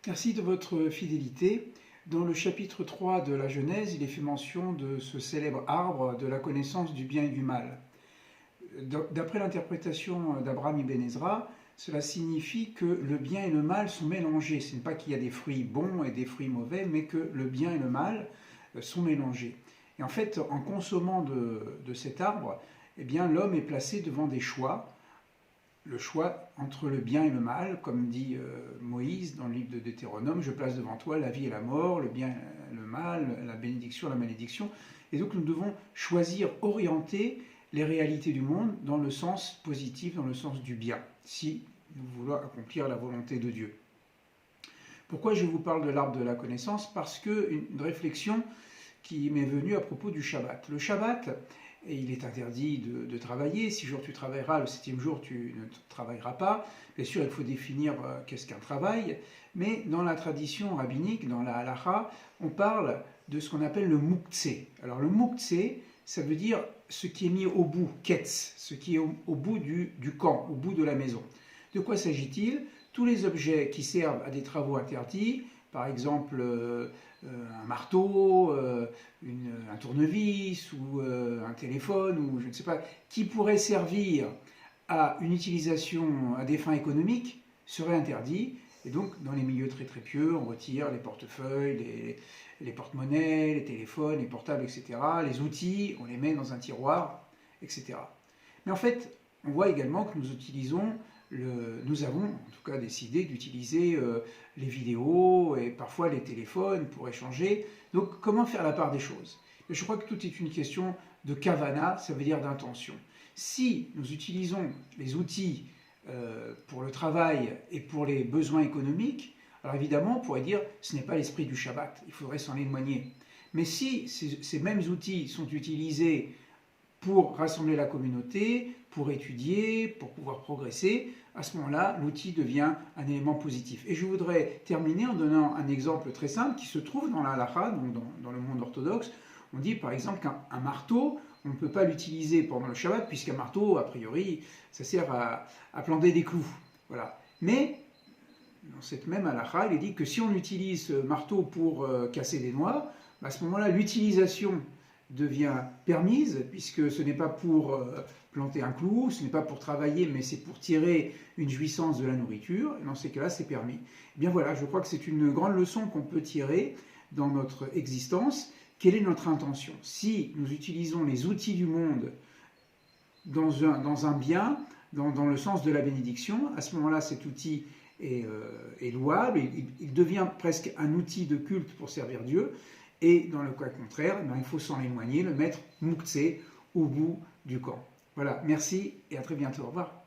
Merci de votre fidélité. Dans le chapitre 3 de la Genèse, il est fait mention de ce célèbre arbre de la connaissance du bien et du mal. D'après l'interprétation d'Abraham Ibn Ezra, cela signifie que le bien et le mal sont mélangés. Ce n'est pas qu'il y a des fruits bons et des fruits mauvais, mais que le bien et le mal sont mélangés. Et en fait, en consommant de cet arbre, eh bien, l'homme est placé devant des choix. Le choix entre le bien et le mal, comme dit Moïse dans le livre de Deutéronome, je place devant toi la vie et la mort, le bien et le mal, la bénédiction et la malédiction. Et donc nous devons choisir, orienter les réalités du monde dans le sens positif, dans le sens du bien, si nous voulons accomplir la volonté de Dieu. Pourquoi je vous parle de l'arbre de la connaissance? Parce qu'une réflexion qui m'est venue à propos du Shabbat. Le Shabbat, et il est interdit de travailler. 6 jours tu travailleras, le 7e jour tu ne travailleras pas. Bien sûr, il faut définir qu'est-ce qu'un travail, mais dans la tradition rabbinique, dans la halacha, on parle de ce qu'on appelle le muktzeh. Alors le muktzeh, ça veut dire ce qui est mis au bout, ketz, ce qui est au bout du camp, au bout de la maison. De quoi s'agit-il? Tous les objets qui servent à des travaux interdits, par exemple un marteau, un tournevis ou un téléphone, ou je ne sais pas, qui pourrait servir à une utilisation à des fins économiques, serait interdit. Et donc, dans les milieux très très pieux, on retire les portefeuilles, les porte-monnaies, les téléphones, les portables, etc. Les outils, on les met dans un tiroir, etc. Mais en fait, on voit également que nous avons en tout cas décidé d'utiliser les vidéos et parfois les téléphones pour échanger. Donc comment faire la part des choses? Je crois que tout est une question de kavana, ça veut dire d'intention. Si nous utilisons les outils pour le travail et pour les besoins économiques, alors évidemment on pourrait dire ce n'est pas l'esprit du Shabbat, il faudrait s'en éloigner. Mais si ces mêmes outils sont utilisés pour rassembler la communauté, pour étudier, pour pouvoir progresser, à ce moment-là, l'outil devient un élément positif. Et je voudrais terminer en donnant un exemple très simple qui se trouve dans la halakha, donc dans le monde orthodoxe. On dit par exemple qu'un marteau, on ne peut pas l'utiliser pendant le Shabbat, puisqu'un marteau, a priori, ça sert à planter des clous. Voilà. Mais, dans cette même halakha, il est dit que si on utilise ce marteau pour casser des noix, à ce moment-là, l'utilisation devient permise, puisque ce n'est pas pour planter un clou, ce n'est pas pour travailler, mais c'est pour tirer une jouissance de la nourriture, et dans ces cas-là, c'est permis. Et bien voilà, je crois que c'est une grande leçon qu'on peut tirer dans notre existence. Quelle est notre intention? Si nous utilisons les outils du monde dans un bien, dans le sens de la bénédiction, à ce moment-là, cet outil est louable, il devient presque un outil de culte pour servir Dieu. Et dans le cas contraire, il faut s'en éloigner, le mettre muktzeh au bout du camp. Voilà, merci et à très bientôt. Au revoir.